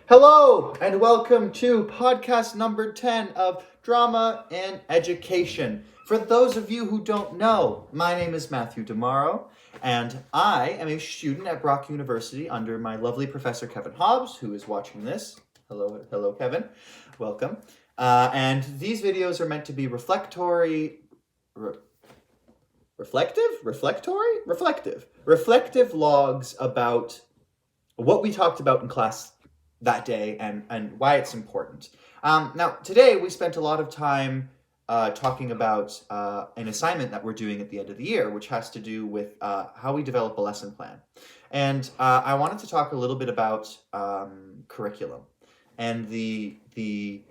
Hello and welcome to podcast number 10 of Drama and Education. For those of you who don't know, my name is Matthew Demaro and I am a student at Brock University under my lovely professor Kevin Hobbs, who is watching this. Hello Kevin, welcome. And these videos are meant to be reflective logs about what we talked about in class that day and why it's important. Now, today we spent a lot of time talking about an assignment that we're doing at the end of the year, which has to do with how we develop a lesson plan. And I wanted to talk a little bit about curriculum. And the thing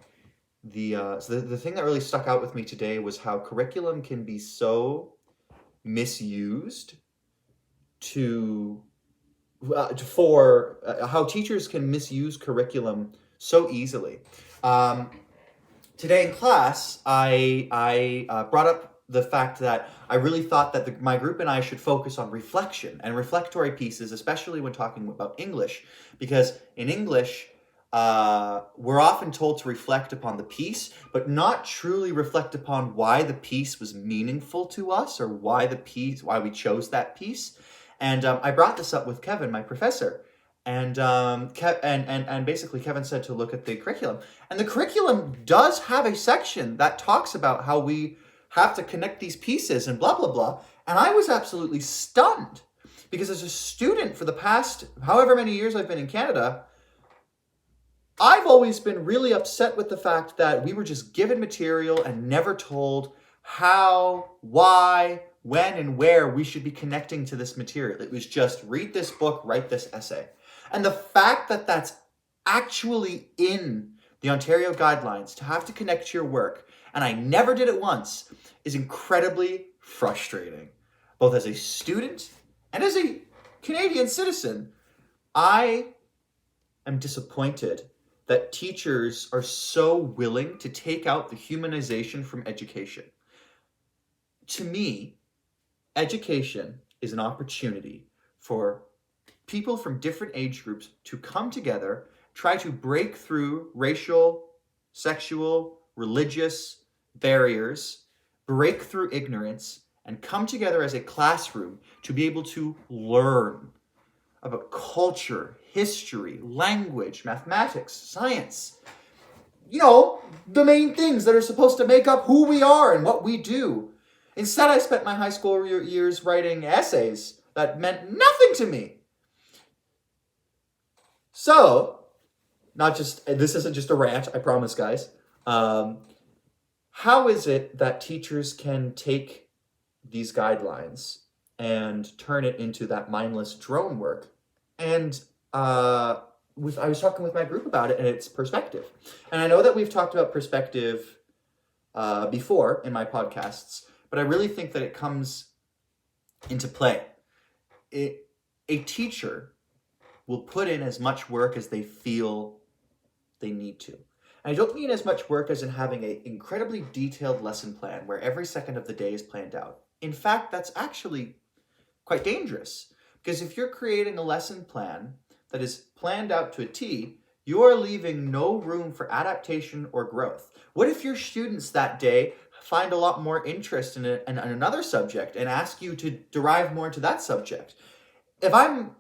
that really stuck out with me today was how curriculum can be so misused for how teachers can misuse curriculum so easily. Today in class, I brought up the fact that I really thought that my group and I should focus on reflection and reflectory pieces, especially when talking about English, because in English, we're often told to reflect upon the piece, but not truly reflect upon why the piece was meaningful to us or why we chose that piece. And I brought this up with Kevin, my professor, and basically Kevin said to look at the curriculum. And the curriculum does have a section that talks about how we have to connect these pieces and blah, blah, blah. And I was absolutely stunned because as a student for the past however many years I've been in Canada, I've always been really upset with the fact that we were just given material and never told how, why, when, and where we should be connecting to this material. It was just read this book, write this essay. And the fact that that's actually in the Ontario guidelines to have to connect your work, and I never did it once, is incredibly frustrating. Both as a student and as a Canadian citizen, I am disappointed that teachers are so willing to take out the humanization from education. To me, education is an opportunity for people from different age groups to come together, try to break through racial, sexual, religious barriers, break through ignorance, and come together as a classroom to be able to learn about culture, history, language, mathematics, science. You know, the main things that are supposed to make up who we are and what we do. Instead, I spent my high school years writing essays that meant nothing to me. So, this isn't just a rant, I promise, guys. How is it that teachers can take these guidelines and turn it into that mindless drone work? And I was talking with my group about it, and it's perspective. And I know that we've talked about perspective before in my podcasts, but I really think that it comes into play. A teacher will put in as much work as they feel they need to. And I don't mean as much work as in having an incredibly detailed lesson plan where every second of the day is planned out. In fact, that's actually quite dangerous, because if you're creating a lesson plan that is planned out to a T, you are leaving no room for adaptation or growth. What if your students that day find a lot more interest in another subject and ask you to derive more into that subject? If I'm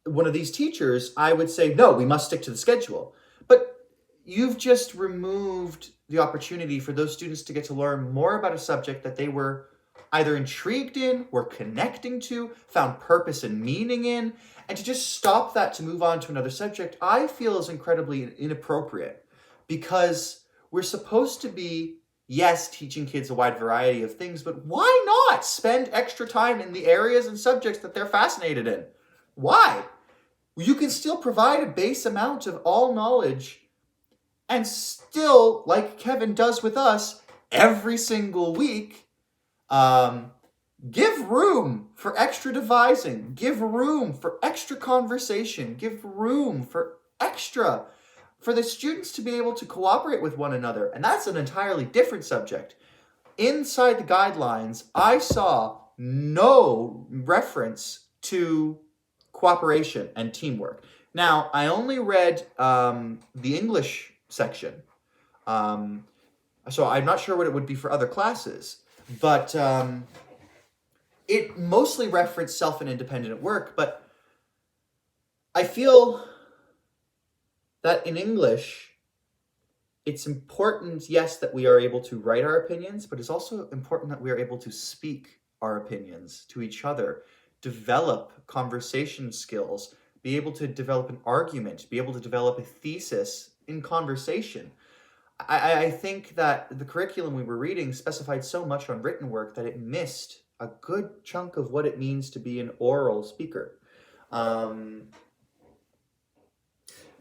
one of these teachers, I would say, no, we must stick to the schedule. But you've just removed the opportunity for those students to get to learn more about a subject that they were either intrigued in, were connecting to, found purpose and meaning in, and to just stop that to move on to another subject, I feel is incredibly inappropriate, because we're supposed to be, yes, teaching kids a wide variety of things, but why not spend extra time in the areas and subjects that they're fascinated in? Why? You can still provide a base amount of all knowledge and still, like Kevin does with us every single week, give room for extra devising, give room for extra conversation, give room for the students to be able to cooperate with one another. And that's an entirely different subject. Inside the guidelines, I saw no reference to cooperation and teamwork. Now, I only read the English section, so I'm not sure what it would be for other classes, but it mostly referenced self and independent work, but I feel that in English, it's important, yes, that we are able to write our opinions, but it's also important that we are able to speak our opinions to each other, develop conversation skills, be able to develop an argument, be able to develop a thesis in conversation. I think that the curriculum we were reading specified so much on written work that it missed a good chunk of what it means to be an oral speaker.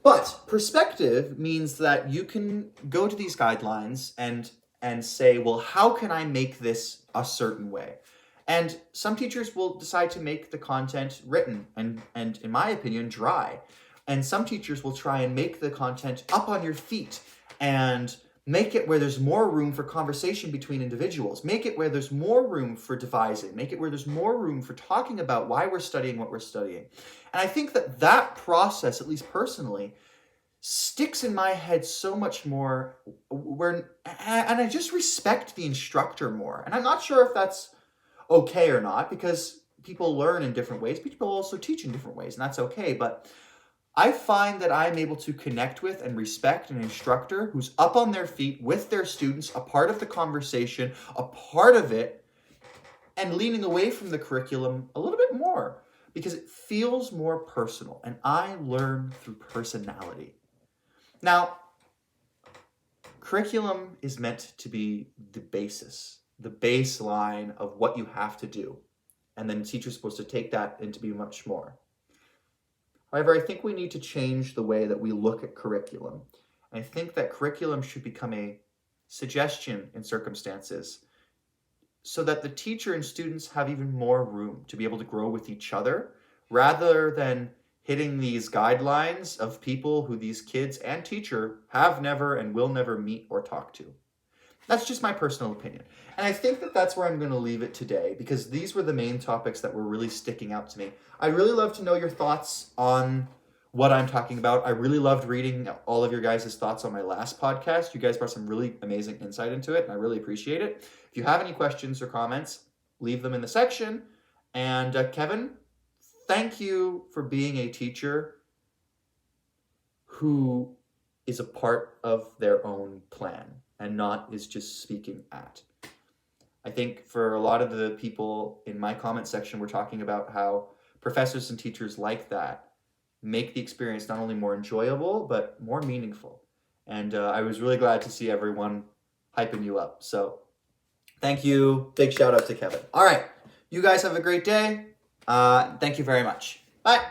But perspective means that you can go to these guidelines and say, well, how can I make this a certain way? And some teachers will decide to make the content written and in my opinion, dry. And some teachers will try and make the content up on your feet and make it where there's more room for conversation between individuals. Make it where there's more room for devising. Make it where there's more room for talking about why we're studying what we're studying. And I think that that process, at least personally, sticks in my head so much more and I just respect the instructor more. And I'm not sure if that's okay or not, because people learn in different ways. People also teach in different ways, and that's okay. But I find that I'm able to connect with and respect an instructor who's up on their feet with their students, a part of the conversation, a part of it, and leaning away from the curriculum a little bit more because it feels more personal, and I learn through personality. Now, curriculum is meant to be the basis, the baseline of what you have to do, and then the teacher's supposed to take that and to be much more. However, I think we need to change the way that we look at curriculum. I think that curriculum should become a suggestion in circumstances so that the teacher and students have even more room to be able to grow with each other rather than hitting these guidelines of people who these kids and teacher have never and will never meet or talk to. That's just my personal opinion. And I think that that's where I'm going to leave it today, because these were the main topics that were really sticking out to me. I'd really love to know your thoughts on what I'm talking about. I really loved reading all of your guys' thoughts on my last podcast. You guys brought some really amazing insight into it, and I really appreciate it. If you have any questions or comments, leave them in the section. And Kevin, thank you for being a teacher who is a part of their own plan and not is just speaking at. I think for a lot of the people in my comment section, we're talking about how professors and teachers like that make the experience not only more enjoyable, but more meaningful. And I was really glad to see everyone hyping you up. So thank you. Big shout out to Kevin. All right. You guys have a great day. Thank you very much. Bye.